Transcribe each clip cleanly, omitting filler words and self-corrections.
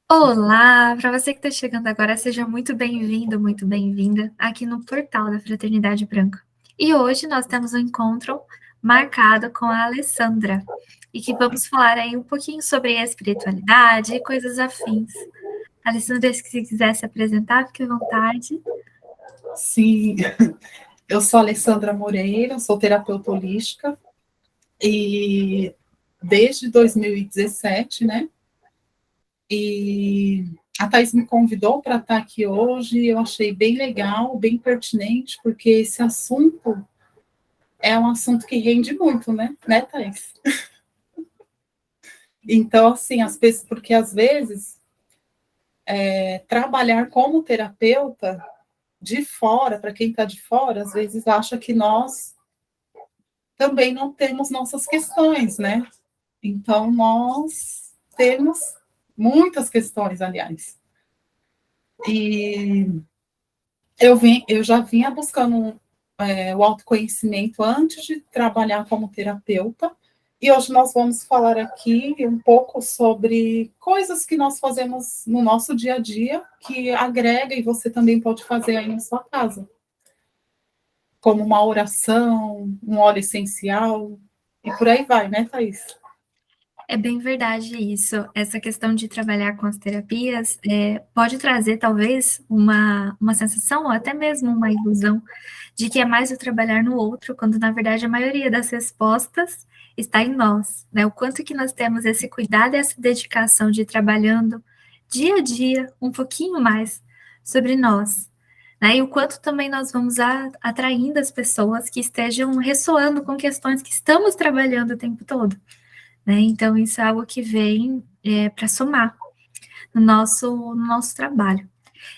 Olá, para você que está chegando agora, seja muito bem-vindo, muito bem-vinda aqui no portal da Fraternidade Branca. E hoje nós temos um encontro marcado com a Alessandra e que vamos falar aí um pouquinho sobre a espiritualidade e coisas afins. Alessandra, se quiser se apresentar, fique à vontade. Sim, eu sou Alessandra Moreira, sou terapeuta holística e desde 2017, né? E a Thais me convidou para estar aqui hoje, e eu achei bem legal, bem pertinente, porque esse assunto é um assunto que rende muito, né, Thais? Então, assim, as pessoas, porque às vezes trabalhar como terapeuta de fora, para quem está de fora, às vezes acha que nós também não temos nossas questões, né? Então, nós temos muitas questões, aliás. E eu já vinha buscando o autoconhecimento antes de trabalhar como terapeuta, e hoje nós vamos falar aqui um pouco sobre coisas que nós fazemos no nosso dia a dia, que agrega e você também pode fazer aí na sua casa, como uma oração, um óleo essencial, e por aí vai, né, Thaís? É bem verdade isso. Essa questão de trabalhar com as terapias pode trazer, talvez, uma sensação ou até mesmo uma ilusão de que é mais o trabalhar no outro, quando, na verdade, a maioria das respostas está em nós, né? O quanto que nós temos esse cuidado e essa dedicação de ir trabalhando dia a dia, um pouquinho mais sobre nós, né? E o quanto também nós vamos atraindo as pessoas que estejam ressoando com questões que estamos trabalhando o tempo todo, né? Então, isso é algo que vem para somar no nosso trabalho.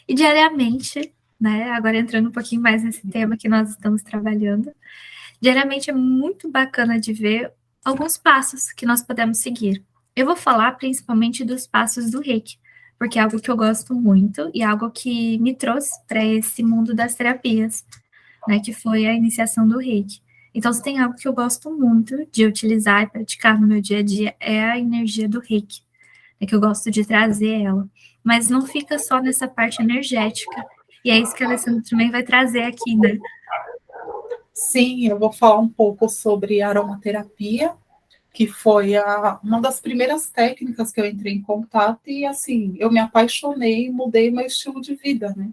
E diariamente, né? Agora entrando um pouquinho mais nesse tema que nós estamos trabalhando, diariamente é muito bacana de ver alguns passos que nós podemos seguir. Eu vou falar principalmente dos passos do Reiki, porque é algo que eu gosto muito e algo que me trouxe para esse mundo das terapias, né, que foi a iniciação do Reiki. Então, se tem algo que eu gosto muito de utilizar e praticar no meu dia a dia, é a energia do Reiki, é que eu gosto de trazer ela. Mas não fica só nessa parte energética. E é isso que a Alessandra também vai trazer aqui, né? Sim, eu vou falar um pouco sobre aromaterapia, que foi uma das primeiras técnicas que eu entrei em contato e, assim, eu me apaixonei e mudei meu estilo de vida, né?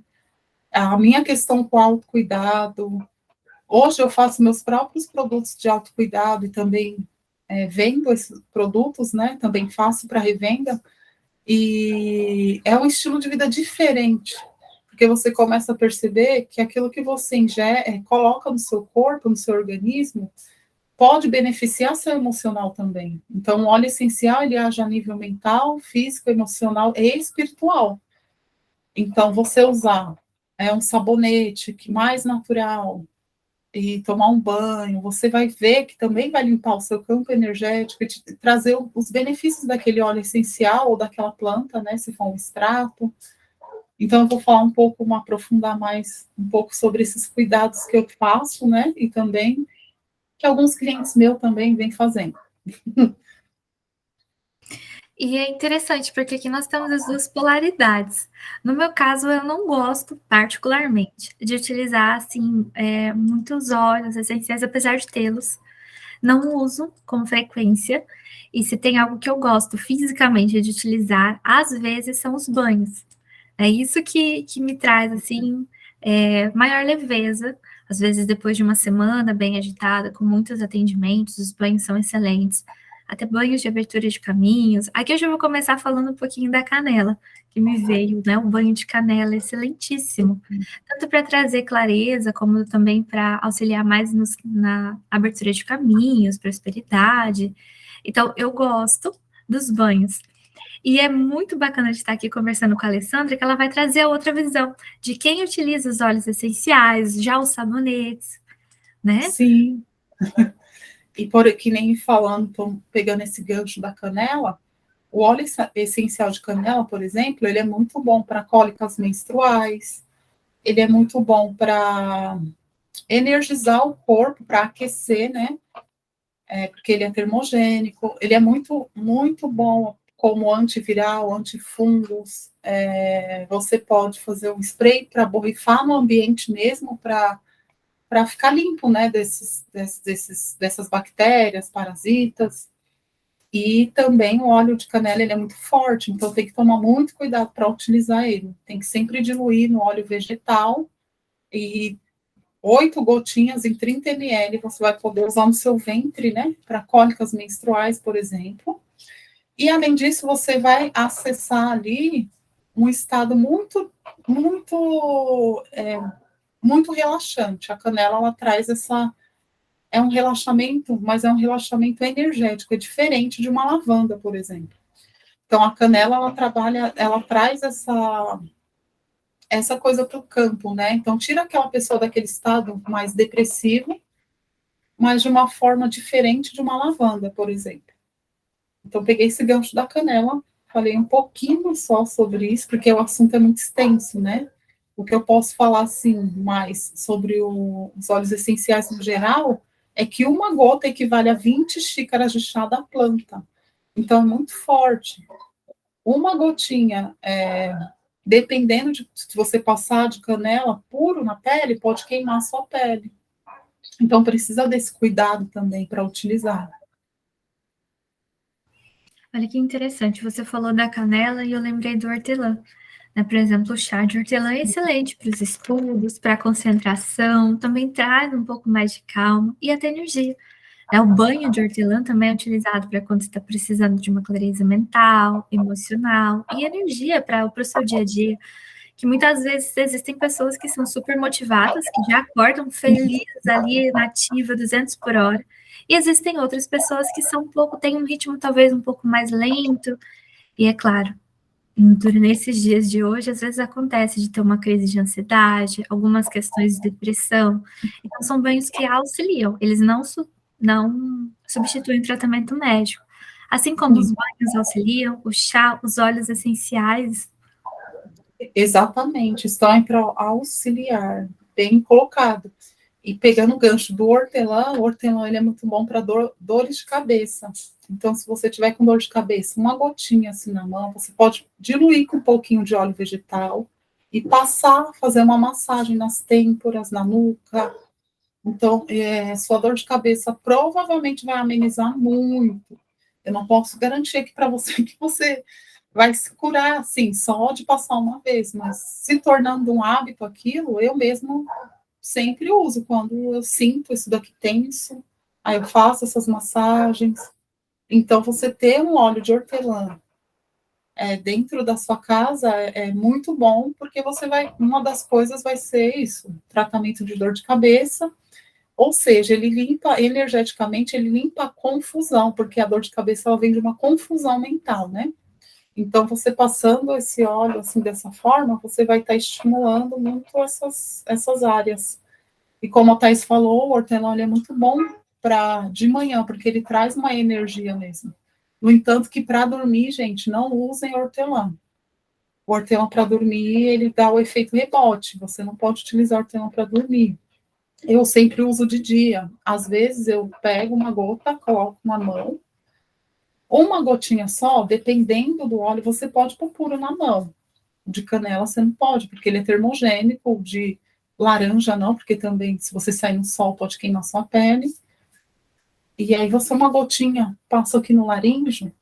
A minha questão com autocuidado, hoje eu faço meus próprios produtos de autocuidado e também vendo esses produtos, né? Também faço para revenda, e é um estilo de vida diferente, porque você começa a perceber que aquilo que você coloca no seu corpo, no seu organismo, pode beneficiar seu emocional também. Então, o óleo essencial, ele age a nível mental, físico, emocional e espiritual. Então, você usar um sabonete que mais natural e tomar um banho, você vai ver que também vai limpar o seu campo energético e te trazer os benefícios daquele óleo essencial ou daquela planta, né, se for um extrato. Então, eu vou falar um pouco, aprofundar mais um pouco sobre esses cuidados que eu faço, né, e também que alguns clientes meus também vêm fazendo. E é interessante, porque aqui nós temos as duas polaridades. No meu caso, eu não gosto, particularmente, de utilizar, assim, muitos óleos essenciais, apesar de tê-los. Não uso com frequência. E se tem algo que eu gosto fisicamente de utilizar, às vezes são os banhos. É isso que me traz, assim, maior leveza. Às vezes, depois de uma semana bem agitada, com muitos atendimentos, os banhos são excelentes. Até banhos de abertura de caminhos. Aqui eu já vou começar falando um pouquinho da canela, que me veio, né? O banho de canela é excelentíssimo. Tanto para trazer clareza, como também para auxiliar mais na abertura de caminhos, prosperidade. Então, eu gosto dos banhos. E é muito bacana de estar aqui conversando com a Alessandra, que ela vai trazer a outra visão de quem utiliza os óleos essenciais, já os sabonetes, né? Sim, e que nem falando, tô pegando esse gancho da canela, o óleo essencial de canela, por exemplo, ele é muito bom para cólicas menstruais, ele é muito bom para energizar o corpo, para aquecer, né? Porque ele é termogênico, ele é muito, muito bom como antiviral, antifungos, você pode fazer um spray para borrifar no ambiente mesmo, para ficar limpo, né, dessas bactérias, parasitas. E também o óleo de canela, ele é muito forte, então tem que tomar muito cuidado para utilizar ele. Tem que sempre diluir no óleo vegetal e 8 gotinhas em 30 ml você vai poder usar no seu ventre, né, para cólicas menstruais, por exemplo. E, além disso, você vai acessar ali um estado muito relaxante. A canela, ela traz é um relaxamento, mas é um relaxamento energético, é diferente de uma lavanda, por exemplo. Então, a canela, ela traz essa coisa para o campo, né? Então, tira aquela pessoa daquele estado mais depressivo, mas de uma forma diferente de uma lavanda, por exemplo. Então, peguei esse gancho da canela, falei um pouquinho só sobre isso, porque o assunto é muito extenso, né? O que eu posso falar, assim, mais sobre os óleos essenciais no geral, é que uma gota equivale a 20 xícaras de chá da planta. Então, é muito forte. Uma gotinha, dependendo de se você passar de canela puro na pele, pode queimar a sua pele. Então, precisa desse cuidado também para utilizar. Olha que interessante, você falou da canela e eu lembrei do hortelã. Né? Por exemplo, o chá de hortelã é excelente para os estudos, para a concentração, também traz um pouco mais de calma e até energia. Né? O banho de hortelã também é utilizado para quando você está precisando de uma clareza mental, emocional e energia para o seu dia a dia. Que muitas vezes existem pessoas que são super motivadas, que já acordam felizes ali, na ativa, 200 por hora. E existem outras pessoas que são têm um ritmo talvez um pouco mais lento. E é claro, nesses dias de hoje, às vezes acontece de ter uma crise de ansiedade, algumas questões de depressão. Então, são banhos que auxiliam, eles não substituem o tratamento médico. Assim como os banhos auxiliam, o chá, os óleos essenciais. Exatamente, estão para auxiliar, bem colocado. E pegando o gancho do hortelã, o hortelã ele é muito bom para dores de cabeça. Então, se você tiver com dor de cabeça, uma gotinha assim na mão, você pode diluir com um pouquinho de óleo vegetal e passar, fazer uma massagem nas têmporas, na nuca. Então, sua dor de cabeça provavelmente vai amenizar muito. Eu não posso garantir aqui para você que você vai se curar assim, só de passar uma vez, mas se tornando um hábito aquilo, eu mesmo sempre uso quando eu sinto isso daqui tenso, aí eu faço essas massagens. Então, você ter um óleo de hortelã dentro da sua casa é muito bom, porque uma das coisas vai ser isso, tratamento de dor de cabeça, ou seja, ele limpa, energeticamente, ele limpa a confusão, porque a dor de cabeça ela vem de uma confusão mental, né? Então, você passando esse óleo assim dessa forma, você vai estar estimulando muito essas áreas. E como a Thais falou, o hortelã é muito bom para de manhã, porque ele traz uma energia mesmo. No entanto, que para dormir, gente, não usem hortelã. O hortelã para dormir, ele dá o efeito rebote. Você não pode utilizar hortelã para dormir. Eu sempre uso de dia. Às vezes eu pego uma gota, coloco na mão, uma gotinha só, dependendo do óleo, você pode pôr puro na mão. De canela você não pode, porque ele é termogênico, de laranja não, porque também se você sair no sol pode queimar sua pele. E aí você uma gotinha passa aqui no laríngeo,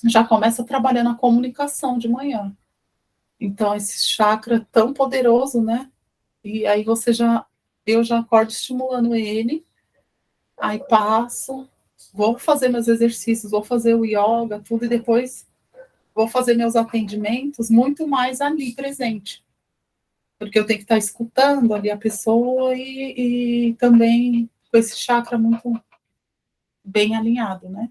já começa a trabalhar na comunicação de manhã. Então esse chakra tão poderoso, né? E aí eu já acordo estimulando ele, aí passo, vou fazer meus exercícios, vou fazer o yoga, tudo, e depois vou fazer meus atendimentos muito mais ali presente. Porque eu tenho que estar escutando ali a pessoa e também com esse chakra muito bem alinhado, né?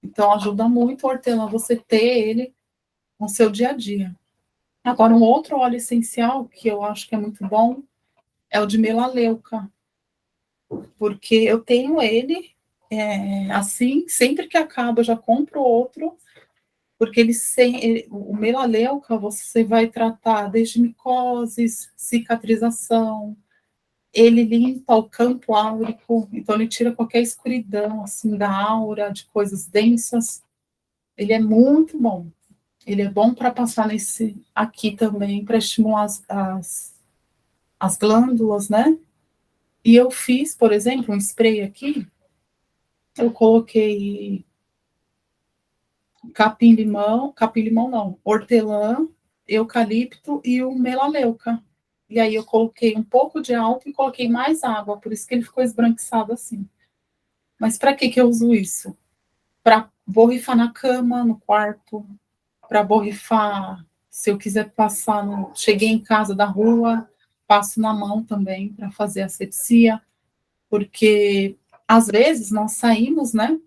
Então ajuda muito o hortelã você ter ele no seu dia a dia. Agora, um outro óleo essencial que eu acho que é muito bom é o de melaleuca, porque eu tenho ele assim, sempre que acaba eu já compro outro, porque o melaleuca você vai tratar desde micoses, cicatrização, ele limpa o campo áurico, então ele tira qualquer escuridão assim da aura, de coisas densas. Ele é muito bom. Ele é bom para passar nesse aqui também, para estimular as glândulas, né? E eu fiz, por exemplo, um spray aqui, eu coloquei capim-limão não, hortelã, eucalipto e o melaleuca. E aí eu coloquei um pouco de álcool e coloquei mais água, por isso que ele ficou esbranquiçado assim. Mas para que eu uso isso? Para borrifar na cama, no quarto, para borrifar, se eu quiser passar, cheguei em casa da rua, passo na mão também para fazer asepsia, porque às vezes nós saímos, né,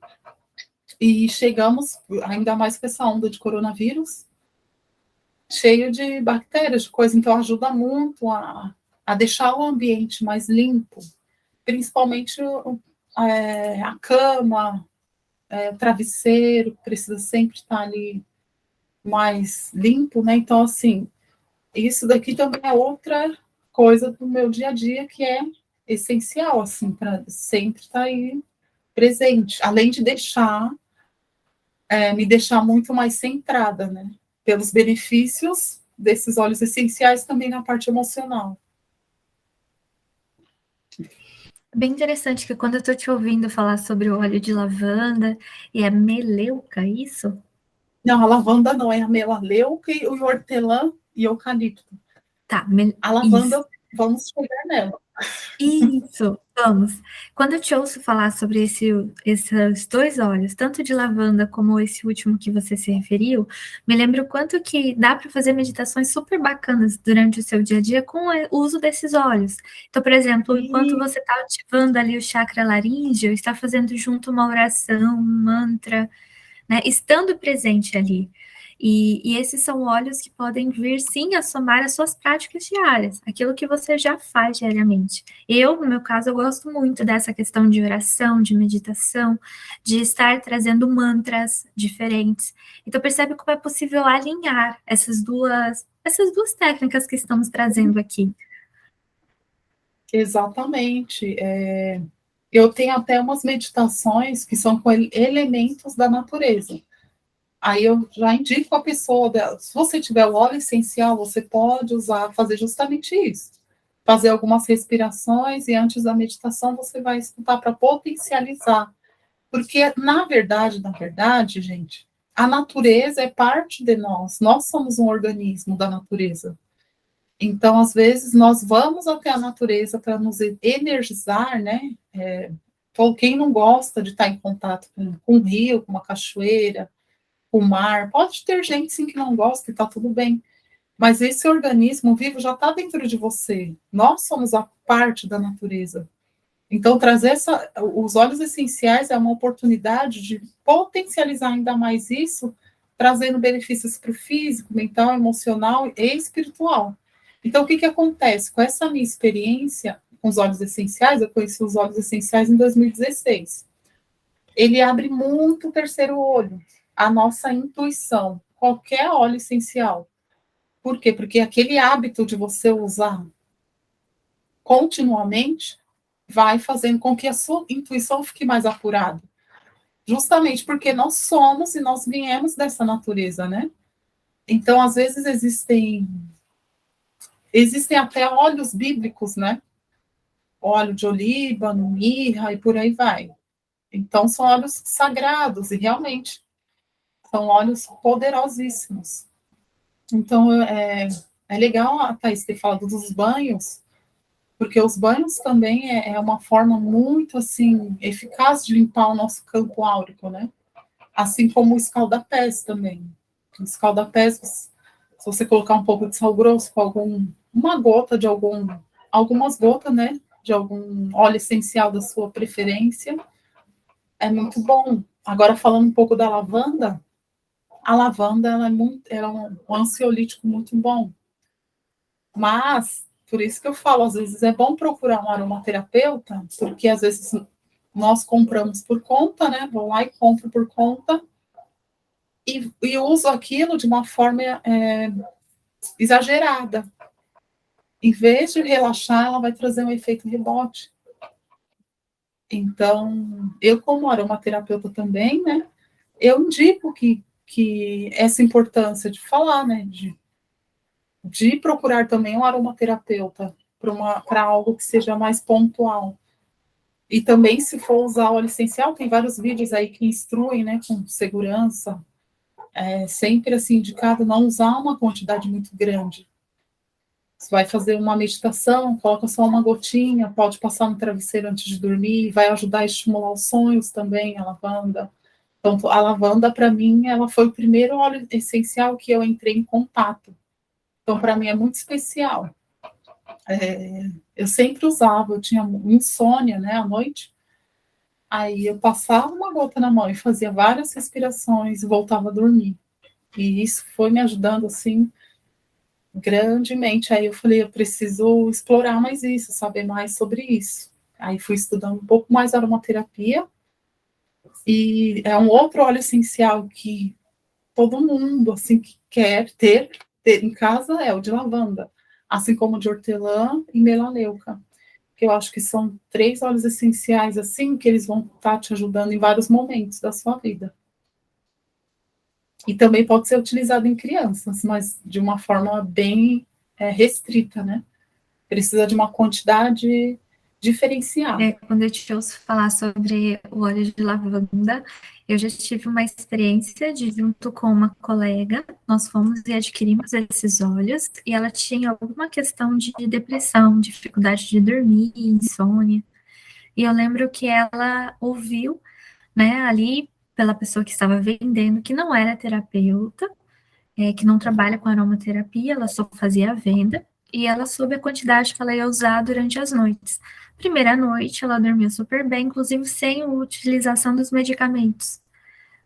e chegamos, ainda mais com essa onda de coronavírus, cheio de bactérias, de coisa, então ajuda muito a deixar o ambiente mais limpo, principalmente a cama, o travesseiro, precisa sempre estar ali mais limpo, né? Então, assim, isso daqui também é outra coisa do meu dia a dia que é essencial, assim, para sempre estar aí presente, além de me deixar muito mais centrada, né? Pelos benefícios desses óleos essenciais também na parte emocional. Bem interessante que quando eu estou te ouvindo falar sobre o óleo de lavanda e a meleuca, isso? Não, a lavanda não, é a melaleuca e o hortelã e eucalipto. Tá, A isso. lavanda, vamos chegar nela. Isso, vamos. Quando eu te ouço falar sobre esses dois óleos, tanto de lavanda como esse último que você se referiu, me lembra o quanto que dá para fazer meditações super bacanas durante o seu dia a dia com o uso desses óleos. Então, por exemplo, enquanto E, você está ativando ali o chakra laríngeo, está fazendo junto uma oração, um mantra, né, estando presente ali. E esses são óleos que podem vir, sim, a somar as suas práticas diárias, aquilo que você já faz diariamente. Eu, no meu caso, eu gosto muito dessa questão de oração, de meditação, de estar trazendo mantras diferentes. Então, percebe como é possível alinhar essas duas técnicas que estamos trazendo aqui. exatamente. Eu tenho até umas meditações que são com elementos da natureza. Aí eu já indico a pessoa, se você tiver o óleo essencial, você pode usar, fazer justamente isso. Fazer algumas respirações e antes da meditação você vai escutar para potencializar. Porque, na verdade, gente, a natureza é parte de nós. Nós somos um organismo da natureza. Então, às vezes, nós vamos até a natureza para nos energizar, né? Quem não gosta de estar em contato com um rio, com uma cachoeira, com o mar, pode ter gente sim que não gosta e está tudo bem. Mas esse organismo vivo já está dentro de você. Nós somos a parte da natureza. Então, trazer os óleos essenciais é uma oportunidade de potencializar ainda mais isso, trazendo benefícios para o físico, mental, emocional e espiritual. Então, o que acontece? Com essa minha experiência com os óleos essenciais, eu conheci os óleos essenciais em 2016. Ele abre muito o terceiro olho, a nossa intuição, qualquer óleo essencial. Por quê? Porque aquele hábito de você usar continuamente vai fazendo com que a sua intuição fique mais apurada. Justamente porque nós somos e nós viemos dessa natureza, né? Então, às vezes, existem até óleos bíblicos, né? Óleo de olíbano, mirra e por aí vai. Então, são óleos sagrados e realmente são óleos poderosíssimos. Então, é legal a Thaís ter falado dos banhos, porque os banhos também é uma forma muito, assim, eficaz de limpar o nosso campo áurico, né? Assim como o escaldapés também. O escaldapés, se você colocar um pouco de sal grosso com algumas gotas, né? De algum óleo essencial da sua preferência, é muito bom. Agora, falando um pouco da lavanda, a lavanda ela é um ansiolítico muito bom. Mas, por isso que eu falo, às vezes é bom procurar um aromaterapeuta, porque às vezes nós compramos por conta, né? Vou lá e compro por conta e uso aquilo de uma forma exagerada. Em vez de relaxar, ela vai trazer um efeito rebote. Então, eu como aromaterapeuta também, né? Eu indico que que essa importância de falar, né, de procurar também um aromaterapeuta para algo que seja mais pontual. E também, se for usar óleo essencial, tem vários vídeos aí que instruem, né, com segurança. É sempre assim indicado não usar uma quantidade muito grande. Você vai fazer uma meditação, coloca só uma gotinha, pode passar no travesseiro antes de dormir, vai ajudar a estimular os sonhos também, a lavanda. Então, a lavanda, para mim, ela foi o primeiro óleo essencial que eu entrei em contato. Então, para mim, é muito especial. Eu sempre usava, eu tinha insônia, né, à noite. Aí eu passava uma gota na mão e fazia várias respirações e voltava a dormir. E isso foi me ajudando, assim, grandemente. Aí eu falei, eu preciso explorar mais isso, saber mais sobre isso. Aí fui estudando um pouco mais aromaterapia. E é um outro óleo essencial que todo mundo, assim, que quer ter em casa é o de lavanda, assim como o de hortelã e melaleuca, que eu acho que são 3 óleos essenciais, assim, que eles vão estar te ajudando em vários momentos da sua vida. E também pode ser utilizado em crianças, mas de uma forma bem restrita, né? Precisa de uma quantidade diferenciada. Quando eu te ouço falar sobre o óleo de lavanda, eu já tive uma experiência de, junto com uma colega, nós fomos e adquirimos esses óleos, e ela tinha alguma questão de depressão, dificuldade de dormir, insônia. E eu lembro que ela ouviu, né, ali pela pessoa que estava vendendo, que não era terapeuta, que não trabalha com aromaterapia, ela só fazia a venda, e ela soube a quantidade que ela ia usar durante as noites. Primeira noite, ela dormiu super bem, inclusive sem a utilização dos medicamentos,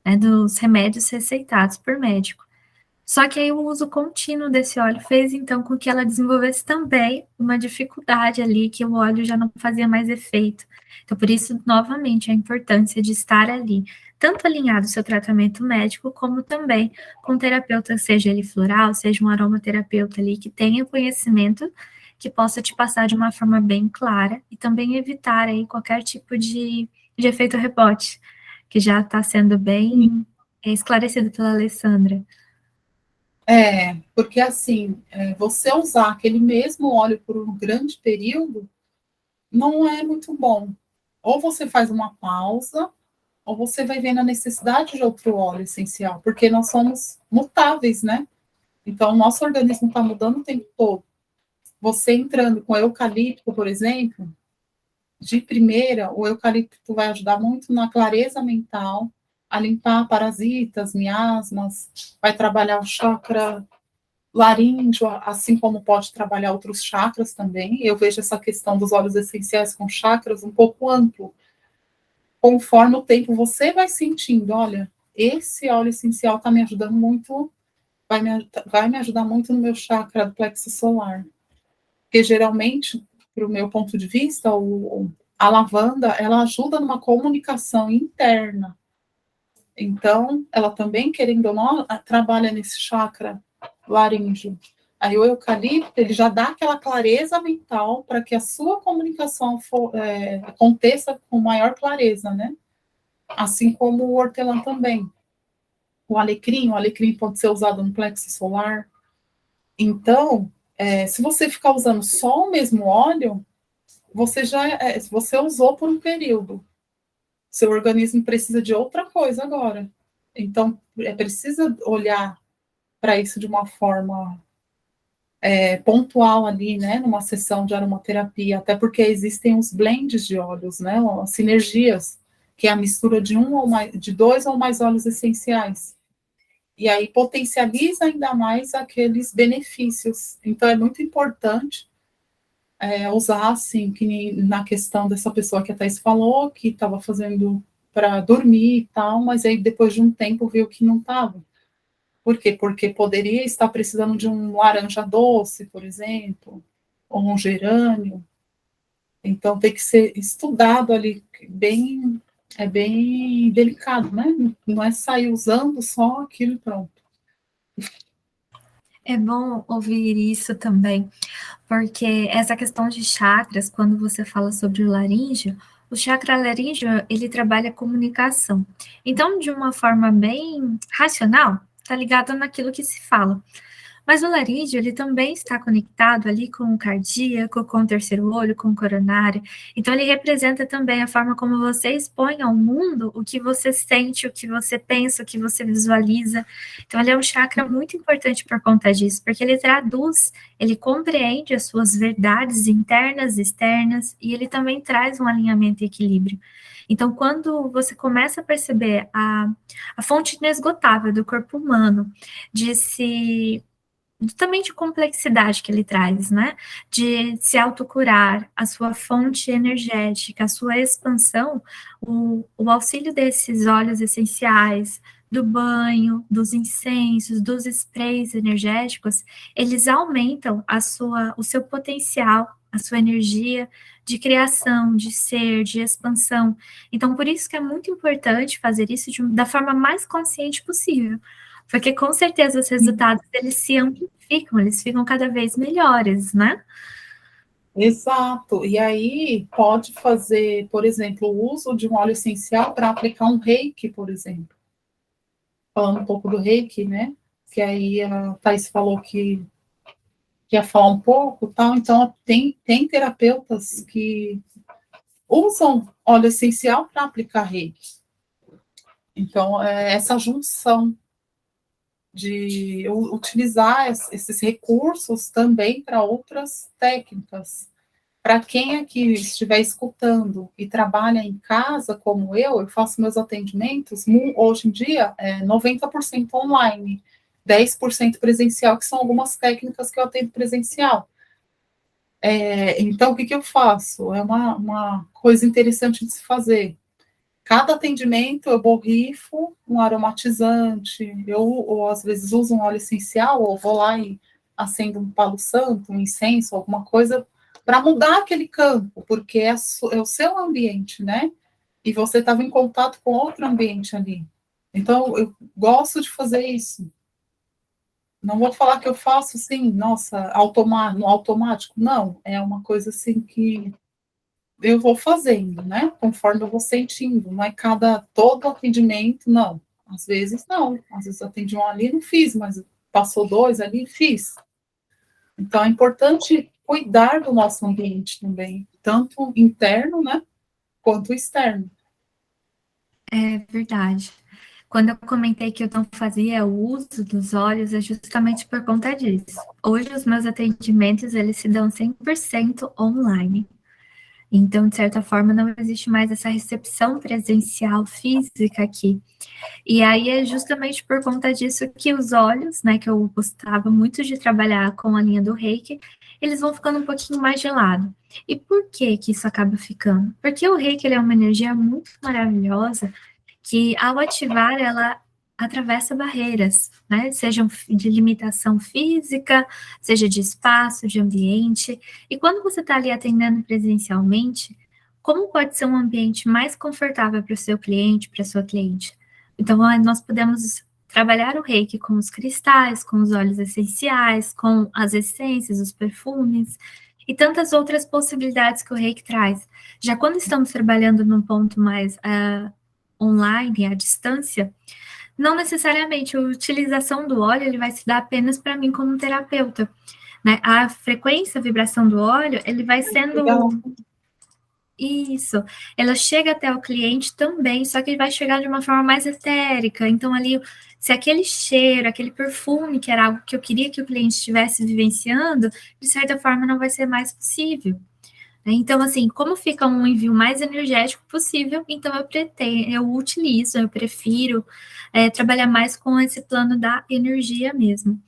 né, dos remédios receitados por médico. Só que aí o uso contínuo desse óleo fez então com que ela desenvolvesse também uma dificuldade ali, que o óleo já não fazia mais efeito. Então, por isso, novamente, a importância de estar ali, tanto alinhado ao seu tratamento médico, como também com um terapeuta, seja ele floral, seja um aromaterapeuta ali, que tenha conhecimento, que possa te passar de uma forma bem clara e também evitar aí qualquer tipo de efeito rebote, que já está sendo bem esclarecido pela Alessandra. Porque assim, você usar aquele mesmo óleo por um grande período não é muito bom. Ou você faz uma pausa, ou você vai vendo a necessidade de outro óleo essencial, porque nós somos mutáveis, né? Então, o nosso organismo está mudando o tempo todo. Você entrando com eucalipto, por exemplo, de primeira, o eucalipto vai ajudar muito na clareza mental, a limpar parasitas, miasmas, vai trabalhar o chakra laríngeo, assim como pode trabalhar outros chakras também. Eu vejo essa questão dos óleos essenciais com chakras um pouco amplo. Conforme o tempo você vai sentindo, olha, esse óleo essencial está me ajudando muito, vai me ajudar muito no meu chakra do plexo solar. Porque geralmente, para o meu ponto de vista, a lavanda, ela ajuda numa comunicação interna. Então, ela também, querendo ou não, trabalha nesse chakra laríngeo. Aí o eucalipto, ele já dá aquela clareza mental para que a sua comunicação aconteça com maior clareza, né? Assim como o hortelã também. O alecrim pode ser usado no plexo solar. Então, se você ficar usando só o mesmo óleo, você usou por um período. Seu organismo precisa de outra coisa agora. Então, precisa olhar para isso de uma forma pontual ali, né, numa sessão de aromaterapia, até porque existem os blends de óleos, né, as sinergias, que é a mistura de de 2 ou mais óleos essenciais. E aí potencializa ainda mais aqueles benefícios. Então é muito importante usar, assim, que na questão dessa pessoa que a Thais falou, que estava fazendo para dormir e tal, mas aí depois de um tempo viu que não estava. Por quê? Porque poderia estar precisando de um laranja doce, por exemplo, ou um gerânio. Então tem que ser estudado ali, bem delicado, né? Não é sair usando só aquilo e pronto. É bom ouvir isso também, porque essa questão de chakras, quando você fala sobre o laríngeo, O chakra laríngeo, ele trabalha a comunicação. Então, de uma forma bem racional, está ligado naquilo que se fala. Mas o laríngeo, ele também está conectado ali com o cardíaco, com o terceiro olho, com o coronário. Então, ele representa também a forma como você expõe ao mundo o que você sente, o que você pensa, o que você visualiza. Então, ele é um chakra muito importante por conta disso, porque ele traduz, ele compreende as suas verdades internas, externas, e ele também traz um alinhamento e equilíbrio. Então, quando você começa a perceber a fonte inesgotável do corpo humano, de se também de complexidade que ele traz, né? De se autocurar, a sua fonte energética, a sua expansão, o auxílio desses óleos essenciais, do banho, dos incensos, dos sprays energéticos, eles aumentam o seu potencial, a sua energia de criação, de ser, de expansão. Então, por isso que é muito importante fazer isso da forma mais consciente possível. Porque com certeza os resultados eles se amplificam, eles ficam cada vez melhores, né? Exato. E aí pode fazer, por exemplo, o uso de um óleo essencial para aplicar um reiki, por exemplo. Falando um pouco do reiki, né? Que aí a Thais falou que ia falar um pouco, tal. Então, tem terapeutas que usam óleo essencial para aplicar reiki. Então, essa junção de utilizar esses recursos também para outras técnicas. Para quem aqui estiver escutando e trabalha em casa, como eu faço meus atendimentos, hoje em dia, 90% online, 10% presencial, que são algumas técnicas que eu atendo presencial. Então, o que eu faço? É uma coisa interessante de se fazer. Cada atendimento eu borrifo um aromatizante, ou às vezes uso um óleo essencial, ou vou lá e acendo um palo santo, um incenso, alguma coisa, para mudar aquele campo, porque é o seu ambiente, né? E você estava em contato com outro ambiente ali. Então, eu gosto de fazer isso. Não vou falar que eu faço assim, nossa, no automático. Não, é uma coisa assim que eu vou fazendo, né? Conforme eu vou sentindo, não é todo atendimento, não. Às vezes não, às vezes atendi um ali e não fiz, mas passou dois ali e fiz. Então é importante cuidar do nosso ambiente também, tanto interno, né, quanto externo. É verdade. Quando eu comentei que eu não fazia o uso dos óleos, é justamente por conta disso. Hoje os meus atendimentos, eles se dão 100% online. Então, de certa forma, não existe mais essa recepção presencial física aqui. E aí é justamente por conta disso que os olhos, né, que eu gostava muito de trabalhar com a linha do Reiki, eles vão ficando um pouquinho mais gelado. E por que que isso acaba ficando? Porque o Reiki ele é uma energia muito maravilhosa que ao ativar ela atravessa barreiras, né? Sejam de limitação física, seja de espaço, de ambiente. E quando você está ali atendendo presencialmente, como pode ser um ambiente mais confortável para o seu cliente, para a sua cliente? Então, nós podemos trabalhar o reiki com os cristais, com os óleos essenciais, com as essências, os perfumes e tantas outras possibilidades que o reiki traz. Já quando estamos trabalhando num ponto mais online, à distância, não necessariamente a utilização do óleo ele vai se dar apenas para mim como terapeuta, né? A frequência, a vibração do óleo, ele vai sendo Legal. isso, ela chega até o cliente também, só que ele vai chegar de uma forma mais etérica. Então, ali, se aquele cheiro, aquele perfume, que era algo que eu queria que o cliente estivesse vivenciando, de certa forma não vai ser mais possível. Então, assim, como fica um envio mais energético possível, então eu utilizo, eu prefiro trabalhar mais com esse plano da energia mesmo.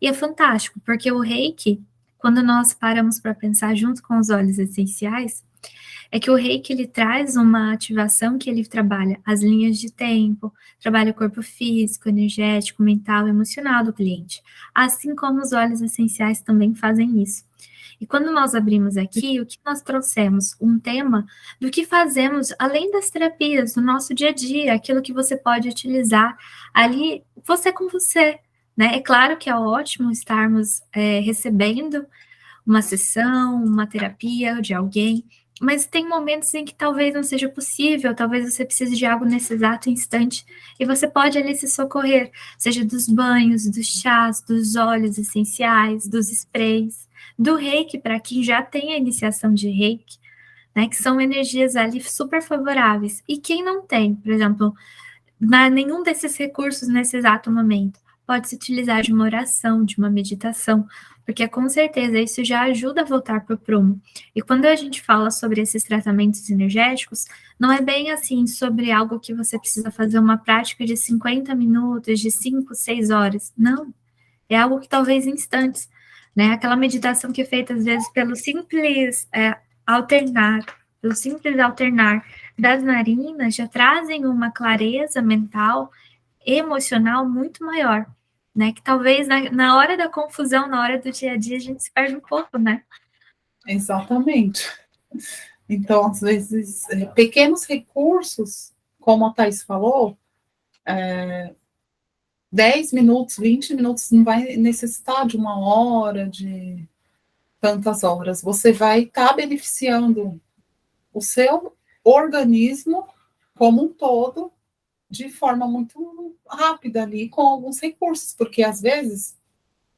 E é fantástico, porque o Reiki, quando nós paramos para pensar junto com os óleos essenciais, é que o Reiki ele traz uma ativação que ele trabalha as linhas de tempo, trabalha o corpo físico, energético, mental, emocional do cliente, assim como os óleos essenciais também fazem isso. E quando nós abrimos aqui, o que nós trouxemos? Um tema do que fazemos além das terapias, no nosso dia a dia, aquilo que você pode utilizar ali, você com você. Né? É claro que é ótimo estarmos recebendo uma sessão, uma terapia de alguém, mas tem momentos em que talvez não seja possível, talvez você precise de algo nesse exato instante, e você pode ali se socorrer, seja dos banhos, dos chás, dos óleos essenciais, dos sprays, do reiki, para quem já tem a iniciação de reiki, né, que são energias ali super favoráveis. E quem não tem, por exemplo, nenhum desses recursos nesse exato momento, pode se utilizar de uma oração, de uma meditação, porque com certeza isso já ajuda a voltar para o prumo. E quando a gente fala sobre esses tratamentos energéticos, não é bem assim sobre algo que você precisa fazer uma prática de 50 minutos, de 5, 6 horas. Não, é algo que talvez em instantes, né? Aquela meditação que é feita às vezes pelo simples alternar, pelo simples alternar das narinas, já trazem uma clareza mental, emocional muito maior, né? Que talvez na hora da confusão, na hora do dia a dia, a gente se perde um pouco, né? Exatamente. Então, às vezes, pequenos recursos, como a Thais falou, 10 minutos, 20 minutos, não vai necessitar de uma hora, de tantas horas. Você vai estar beneficiando o seu organismo como um todo de forma muito rápida ali, com alguns recursos, porque às vezes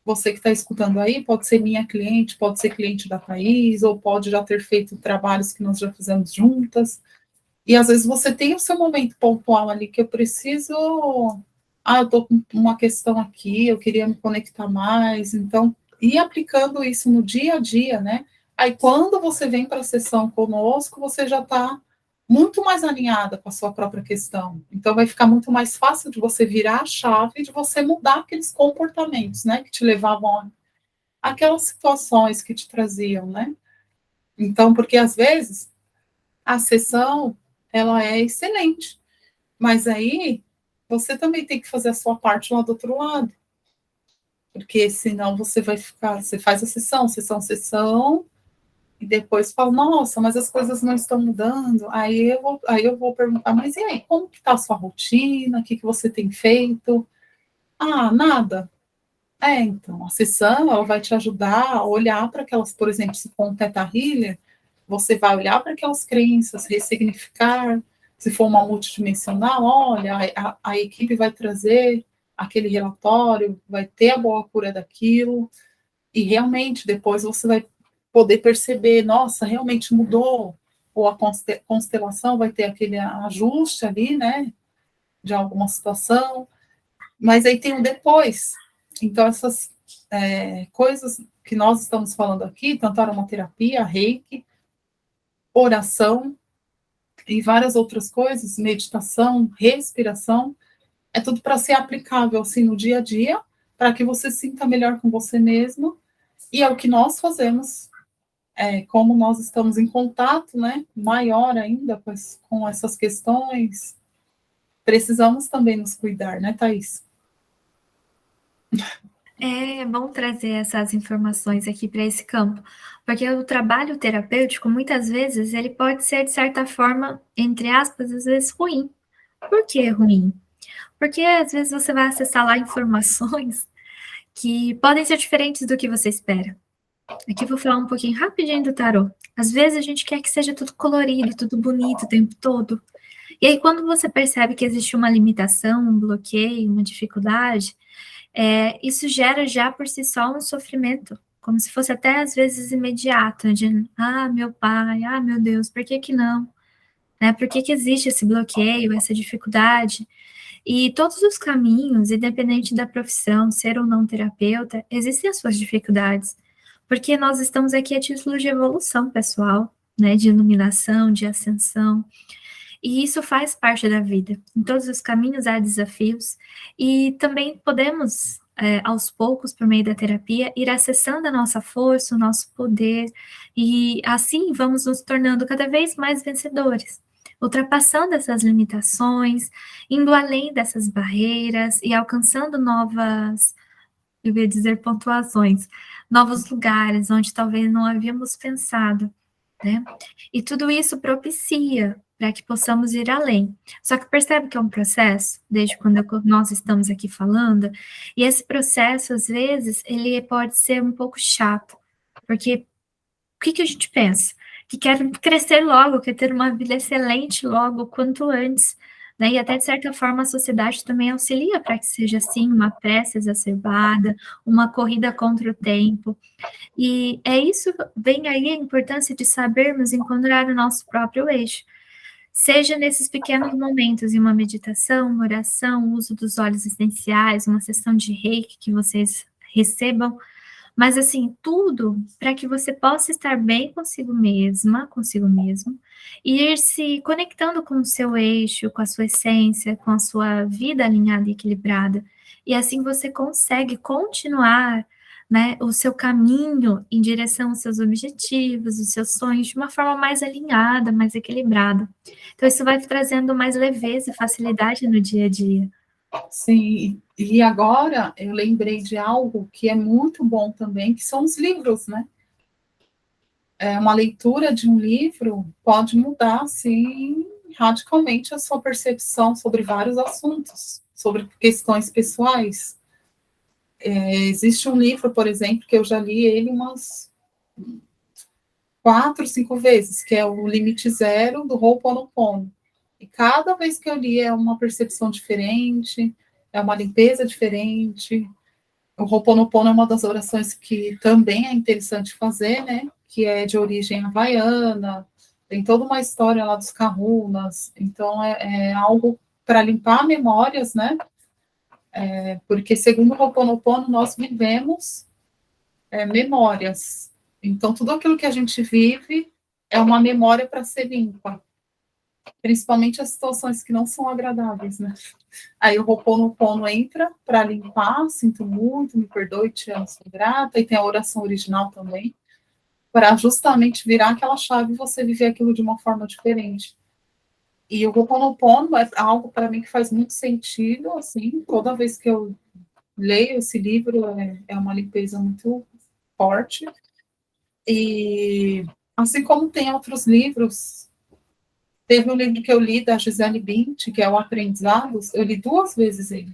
você que está escutando aí pode ser minha cliente, pode ser cliente da Thaís, ou pode já ter feito trabalhos que nós já fizemos juntas. E às vezes você tem o seu momento pontual ali que eu preciso. Ah, eu estou com uma questão aqui, eu queria me conectar mais. Então, ir aplicando isso no dia a dia, né? Aí, quando você vem para a sessão conosco, você já está muito mais alinhada com a sua própria questão. Então, vai ficar muito mais fácil de você virar a chave e de você mudar aqueles comportamentos, né? Que te levavam àquelas situações que te traziam, né? Então, porque às vezes a sessão ela é excelente, mas aí você também tem que fazer a sua parte lá do outro lado, porque senão você vai ficar, você faz a sessão, e depois fala, nossa, mas as coisas não estão mudando, aí eu vou perguntar, mas e aí, como que está a sua rotina, o que você tem feito? Ah, nada. Então, a sessão, ela vai te ajudar a olhar para aquelas, por exemplo, se for um Theta Healer, você vai olhar para aquelas crenças, ressignificar. Se for uma multidimensional, olha, a equipe vai trazer aquele relatório, vai ter a boa cura daquilo, e realmente depois você vai poder perceber, nossa, realmente mudou, ou a constelação vai ter aquele ajuste ali, né, de alguma situação, mas aí tem o depois. Então, essas coisas que nós estamos falando aqui, tanto aromaterapia, reiki, oração e várias outras coisas, meditação, respiração, é tudo para ser aplicável assim no dia a dia, para que você se sinta melhor com você mesmo, e é o que nós fazemos, como nós estamos em contato, né, maior ainda com essas questões, precisamos também nos cuidar, né, Thaís? É bom trazer essas informações aqui para esse campo, porque o trabalho terapêutico, muitas vezes, ele pode ser, de certa forma, entre aspas, às vezes ruim. Por que ruim? Porque às vezes você vai acessar lá informações que podem ser diferentes do que você espera. Aqui eu vou falar um pouquinho rapidinho do tarô. Às vezes a gente quer que seja tudo colorido, tudo bonito o tempo todo. E aí, quando você percebe que existe uma limitação, um bloqueio, uma dificuldade, isso gera já por si só um sofrimento, como se fosse até às vezes imediato, de meu pai, meu Deus, por que que não? Né? Por que que existe esse bloqueio, essa dificuldade? E todos os caminhos, independente da profissão, ser ou não terapeuta, existem as suas dificuldades, porque nós estamos aqui a título de evolução pessoal, né, de iluminação, de ascensão, e isso faz parte da vida. Em todos os caminhos há desafios, e também podemos, aos poucos, por meio da terapia, ir acessando a nossa força, o nosso poder, e assim vamos nos tornando cada vez mais vencedores, ultrapassando essas limitações, indo além dessas barreiras e alcançando novas, eu ia dizer pontuações, novos lugares onde talvez não havíamos pensado, né? E tudo isso propicia para que possamos ir além. Só que percebe que é um processo, desde quando nós estamos aqui falando, e esse processo, às vezes, ele pode ser um pouco chato, porque o que a gente pensa? que quer crescer logo, quer ter uma vida excelente logo, quanto antes, né? E até, de certa forma, a sociedade também auxilia para que seja assim, uma pressa exacerbada, uma corrida contra o tempo. E é isso, vem aí a importância de sabermos encontrar o nosso próprio eixo. Seja nesses pequenos momentos, em uma meditação, uma oração, o uso dos óleos essenciais, uma sessão de reiki que vocês recebam, mas assim, tudo para que você possa estar bem consigo mesma, consigo mesmo, e ir se conectando com o seu eixo, com a sua essência, com a sua vida alinhada e equilibrada. E assim você consegue continuar, né, o seu caminho em direção aos seus objetivos, os seus sonhos, de uma forma mais alinhada, mais equilibrada. Então, isso vai trazendo mais leveza e facilidade no dia a dia. Sim, e agora eu lembrei de algo que é muito bom também, que são os livros, né? Uma leitura de um livro pode mudar, assim, radicalmente a sua percepção sobre vários assuntos, sobre questões pessoais. Existe um livro, por exemplo, que eu já li ele umas 4, 5 vezes, que é o Limite Zero, do Ho'oponopono. E cada vez que eu li é uma percepção diferente, é uma limpeza diferente. O Ho'oponopono é uma das orações que também é interessante fazer, né? Que é de origem havaiana, tem toda uma história lá dos kahunas, então é algo para limpar memórias, né? Porque segundo o Ho'oponopono, nós vivemos memórias. Então, tudo aquilo que a gente vive é uma memória para ser limpa, principalmente as situações que não são agradáveis, né? Aí o Ho'oponopono entra para limpar, sinto muito, me perdoe, te amo, sou grata, e tem a oração original também, para justamente virar aquela chave e você viver aquilo de uma forma diferente. E o Ho'oponopono é algo para mim que faz muito sentido, assim, toda vez que eu leio esse livro é uma limpeza muito forte. E assim como tem outros livros, teve um livro que eu li da Gisele Bündchen, que é o Aprendizados, eu li 2 vezes ele,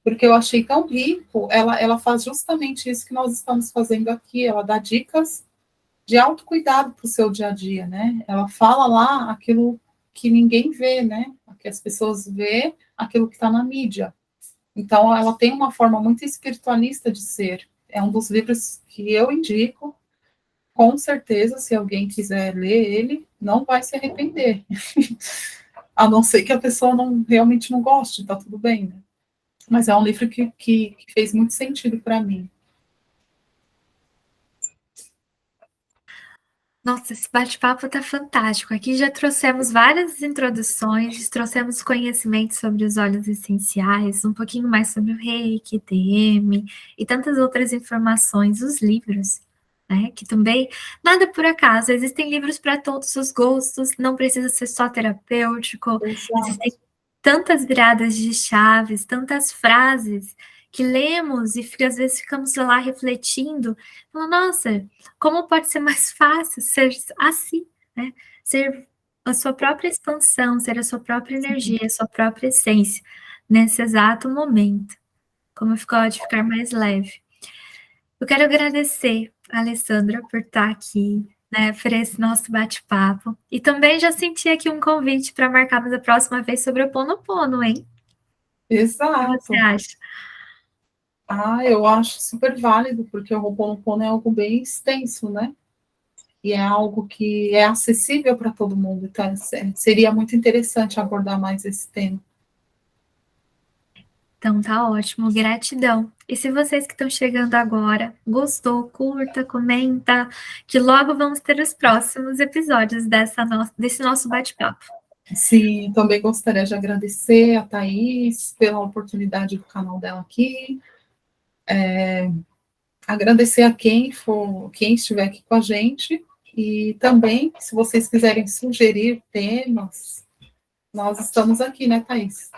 porque eu achei tão rico. Ela faz justamente isso que nós estamos fazendo aqui, ela dá dicas de autocuidado para o seu dia a dia, né? Ela fala lá aquilo que ninguém vê, né? Que as pessoas vê aquilo que está na mídia. Então, ela tem uma forma muito espiritualista de ser. É um dos livros que eu indico. Com certeza, se alguém quiser ler ele, não vai se arrepender. A não ser que a pessoa realmente não goste, tá tudo bem, né? Mas é um livro que fez muito sentido para mim. Nossa, esse bate-papo tá fantástico. Aqui já trouxemos várias introduções, trouxemos conhecimentos sobre os óleos essenciais, um pouquinho mais sobre o Reiki, TM e tantas outras informações, os livros, né? Que também nada por acaso, existem livros para todos os gostos, não precisa ser só terapêutico, Exato. existem tantas viradas de chaves, tantas frases que lemos e às vezes ficamos lá refletindo, falando, nossa, como pode ser mais fácil ser assim, né? Ser a sua própria expansão, ser a sua própria energia, a sua própria essência, nesse exato momento. Como pode ficar mais leve. Eu quero agradecer a Alessandra por estar aqui, né, por esse nosso bate-papo. E também já senti aqui um convite para marcarmos a próxima vez sobre o Ponopono, hein? O que você Exato. acha? Eu acho super válido, porque o Ho'oponopono é algo bem extenso, né? E é algo que é acessível para todo mundo. Então, seria muito interessante abordar mais esse tema. Então tá ótimo, gratidão. E se vocês que estão chegando agora gostou, curta, comenta, que logo vamos ter os próximos episódios desse nosso bate-papo. Sim, também gostaria de agradecer a Thaís pela oportunidade do canal dela aqui. Agradecer a quem estiver aqui com a gente. E também, se vocês quiserem sugerir temas, nós estamos aqui, né, Thaís?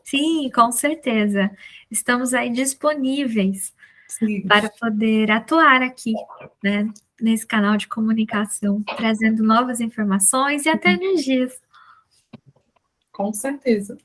Sim, com certeza. Estamos aí disponíveis Sim, para poder atuar aqui, né, nesse canal de comunicação, trazendo novas informações e até energias. com certeza.